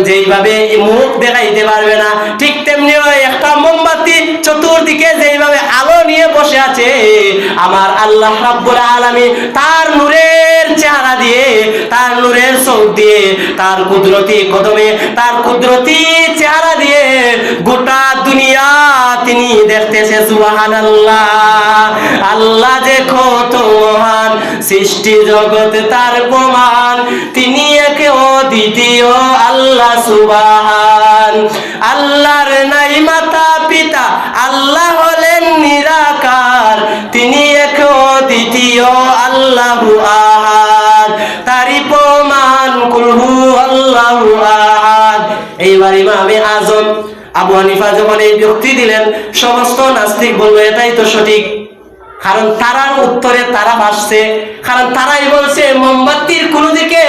যেইভাবে মুখ দেখাইতে পারবে না, ঠিক তেমনি একটা মোমবাতি চতুর্দিকে যেইভাবে আলো নিয়ে বসে আছে, আমার আল্লাহ রাব্বুল আলামিন তার নূরের চেহারা দিয়ে, তার নূরের চোখ দিয়ে, তার কুদরতি কদমে, তার কুদরতি চেহারা দিয়ে গোটা দুনিয়া তিনি দেখতেছে। সুবহানাল্লাহ। আল্লাহ যে কত মহান, সৃষ্টি জগৎ তার প্রমাণ, তিনি এক অদ্বিতীয় আল্লাহ সুবহান। আল্লাহর নাই মাতা পিতা, আল্লাহ হলেন নিরাকার, তিনি এক অদ্বিতীয় আল্লাহু আহাদ, তারই প্রমাণ কুল হু আল্লাহু আহাদ। এইবার ইমামে আজম আবু হানিফা যখন এই যুক্তি দিলেন, সমস্ত নাস্তিক বলল এটাই তো সঠিক, কারণ তারার উত্তরে তারা ভাসছে, কারণ তারাই বলছে মোমবাতির কোন দিকে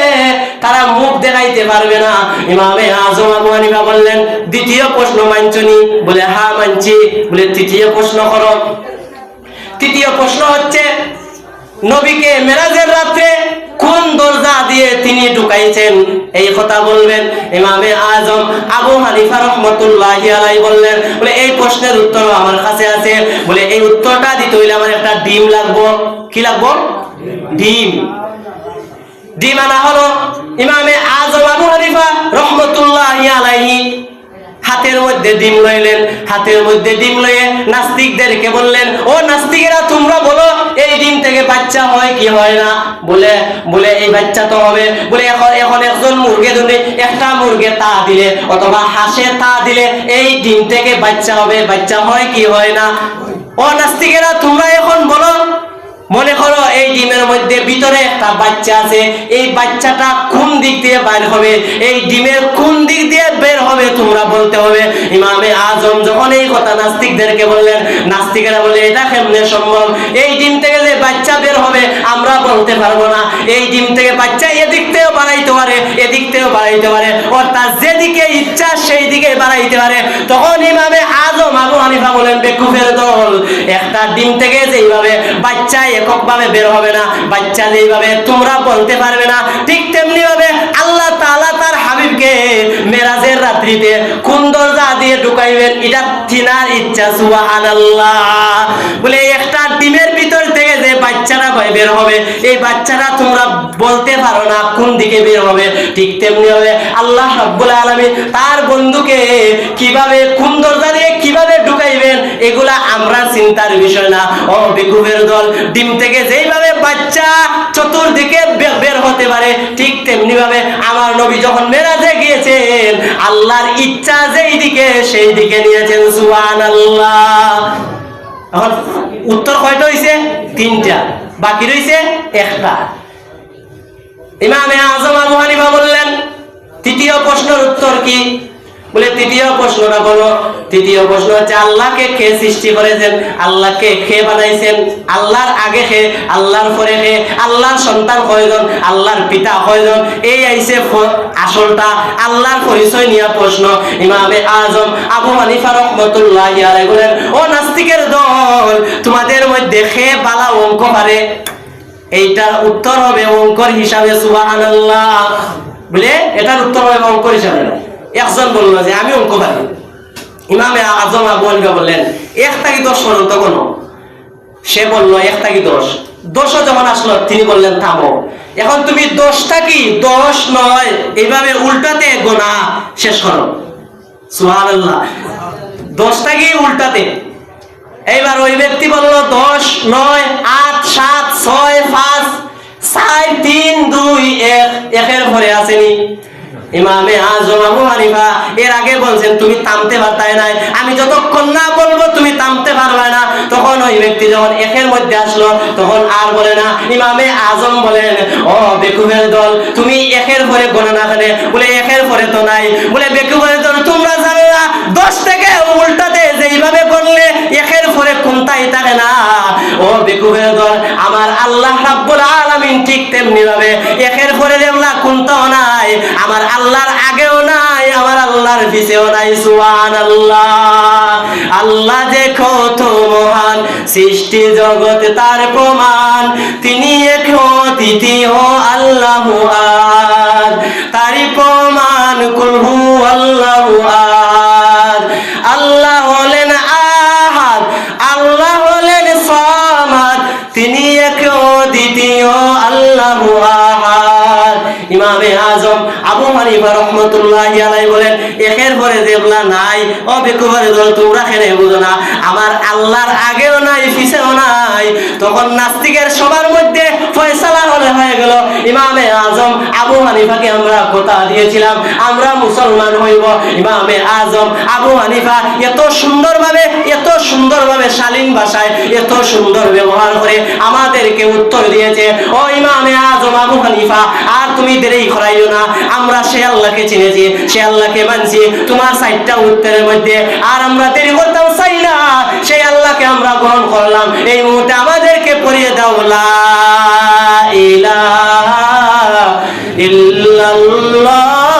তারা মুখ দেখাইতে পারবে না। ইমামে আজম আবু হানিফা বললেন, দ্বিতীয় প্রশ্ন মানছনি? বলে হ্যাঁ মানছি। বলে তৃতীয় প্রশ্ন করো। তৃতীয় প্রশ্ন হচ্ছে, নবীকে মেরাজের রাতে কোন দরজা দিয়ে তিনি ঢুকাইছেন, এই কথা বলবেন। ইমামে আজম আবু হানিফা রাহমাতুল্লাহি আলাইহি বললেন, বলে এই প্রশ্নের উত্তর আমার কাছে আছে। বলে এই উত্তরটা দিতে হইলে আমার একটা ডিম লাগবো। কি লাগবো? ডিম। ডিম আনা হলো। ইমামে আজম আবু হানিফা রাহমাতুল্লাহি আলাইহি হাতের মধ্যে ডিম লইলেন। হাতের মধ্যে ডিম লয়ে নাস্তিকদেরকে বললেন, ও নাস্তিকেরা তোমরা বলো এই ডিম থেকে বাচ্চা হয় কি হয় না? বলে এই বাচ্চা তো হবে। বলে এখন একজন মুরগি যদি একটা মুরগি তা দিলে অথবা হাঁসে তা দিলে এই ডিম থেকে বাচ্চা হবে, বাচ্চা হয় কি হয় না? ও নাস্তিকেরা তোমরা এখন বলো, মনে করো এই ডিমের মধ্যে ভিতরে একটা বাচ্চা আছে, এই বাচ্চাটা কোন দিক দিয়ে বের হবে, এই ডিমের কোন দিক দিয়ে বের হবে তোমরা বলতে হবে। ইমামে আজম যখন এই কথা নাস্তিকদেরকে বললেন, নাস্তিকেরা বলে এটা কেমনে সম্ভব? এই ডিম থেকে যে বাচ্চা বের হবে আমরা বলতে পারবো না। এই ডিম থেকে বাচ্চা এদিক থেকেও বাড়াইতে পারে, এদিক থেকেও বাড়াইতে পারে, অর্থাৎ যেদিকে ইচ্ছা সেই দিকে বাড়াইতে পারে। তখন ইমামে আজম আবু হানিফা বলেন, বেকুফের দল, একটা ডিম থেকে যেইভাবে বাচ্চা এককভাবে বের হবে না, বাচ্চা যেইভাবে তোমরা বলতে পারবে না, ঠিক তেমনি ভাবে আল্লাহ তাআলা তার হাবিবকে মেরাজের রাত্রিতে কোন দরজা দিয়ে ঢুকাইবেন এটা তিনার ইচ্ছা। সুবহানাল্লাহ। বলে একটা ডিমের ভিতর থেকে যে বাচ্চাটা বের হবে, এই বাচ্চাটা তোমরা বলতে পারো না কোন দিকে বের হবে, ঠিক তেমনি হবে আল্লাহ রাব্বুল আলামিন তার বন্ধুকে কিভাবে কোন দরজা দিয়ে কিভাবে ঢুকাইবেন এগুলা আমরা চিন্তার বিষয় না। ও বেকুবের দল, ডিম থেকে যেইভাবে বাচ্চা চতুর্দিকে বের হতে পারে, ঠিক তেমনি ভাবে আমার নবী যখন মেরাজে গিয়েছেন আল্লাহর ইচ্ছা যেই দিকে সেই দিকে নিয়েছেন। সুবহানাল্লাহ। এখন উত্তর কয়টা হইছে? তিনটা, বাকি রইছে একটা। ইমামে আজম আবু হানিফা বললেন, তৃতীয় প্রশ্নের উত্তর কি? বলে তৃতীয় প্রশ্নটা বলো। তৃতীয় প্রশ্ন হচ্ছে, আল্লাহকে কে সৃষ্টি করেছেন, আল্লাহকে কে বানাইছেন, আল্লাহর আগে কে, আল্লাহর পরে কে, আল্লাহর সন্তান কয়জন, আল্লাহর পিতা কয়জন? এই আইছে আসলটা, আল্লাহর পরিচয় নিয়ে প্রশ্ন। ইমামে আজম আবু হানিফা রাহমাতুল্লাহি আলাইহি বলেন, ও নাস্তিকের দল, তোমাদের মধ্যে কে বালা অঙ্ক পারে? এইটার উত্তর হবে অঙ্কর হিসাবে। সুবহানাল্লাহ। বলে এটার উত্তর হবে অঙ্কর হিসাবে। একজন বললো যে আমি অঙ্ক পারি। ইমামে আজম আবু হানিফা বললেন, 1 থেকে 10 পর্যন্ত কোন? সে বললো 1 থেকে 10। 10 যখন আসলো তিনি বললেন থামো, এখন তুমি 10 থেকে 10 নয় এইভাবে উল্টাতে গোনা শেষ করো। সুবহানাল্লাহ। 10 থেকে উল্টাতে। এইবার ওই ব্যক্তি বলল 10, 9, 8, 7, 6, 5, 4, 3, 2, 1 একের পরে আসেনি। ইমামে আজম আবু হানিফা এর আগে বলছেন তুমি থামতে পারতাই নাই, আমি যতক্ষণ না বলবো তুমি থামতে পারবে না। তখন ওই ব্যক্তি যখন একের মধ্যে আসলো তখন আর বলে না। ইমামে আজম বলেন, ও বেকুবের দল, তুমি একের পরে গণনা করে? বলে একের পরে তো নাই। বলে বেকুবের দল, তোমরা জানো না 10 থেকে উল্টাতে যেইভাবে করলে একের পরে কোনটাই থাকে না। ও বেকুবের দল, আমার আল্লাহ রাব্বুল আলামিন ঠিক তেমনি ভাবে একের পরে যেগুলা কোনটাও নাই, আমার আল্লাহর আগেও নাই, আমার আল্লাহর পিছেও নাই। সুবহানাল্লাহ। আল্লাহ যে কত মহান, সৃষ্টি জগৎ তার প্রমাণ, তিনি এক অদ্বিতীয় আল্লাহু আহাদ, তারই প্রমাণ কোরআন কুল হুয়াল্লাহু আহাদ। আল্লাহ হলেন আহাদ, আল্লাহ হলেন সামাদ, তিনি এক দ্বিতীয়, আল্লাহু আহাদ। ইমামে আজম আবু হানিফা রাহমাতুল্লাহি আলাইহি বলেন, একের পরে যেগুলা নাই ও বেকুবের দল, তোমরা কেন বুঝো না? আমার আল্লাহর আগেও নাই পিছেও নাই। তখন নাস্তিকের সবার মধ্যে ফয়সালা হয়ে গেল। ইমামে আজম আবু হানিফাকে আমরা কথা দিয়েছিলাম আমরা মুসলমান হইব। ইমামে আজম আবু হানিফা এত সুন্দরভাবে শালীন ভাষায় এত সুন্দর ব্যবহার করে আমাদেরকে উত্তর দিয়েছে, ও ইমামে আজম আবু হানিফা, আর তুমি দেরি করাইও না। আমরা সে আল্লাহকে চিনেছি, সে আল্লাহকে মানছি। তোমার সাইটটা উত্তরের মধ্যে আর আমরা দেরি করতেও চাই না। সেই আল্লাহকে আমরা গ্রহণ করলাম। এই মুহূর্তে আমাদেরকে পড়িয়ে দাও লা ইলাহা ইল্লাল্লাহ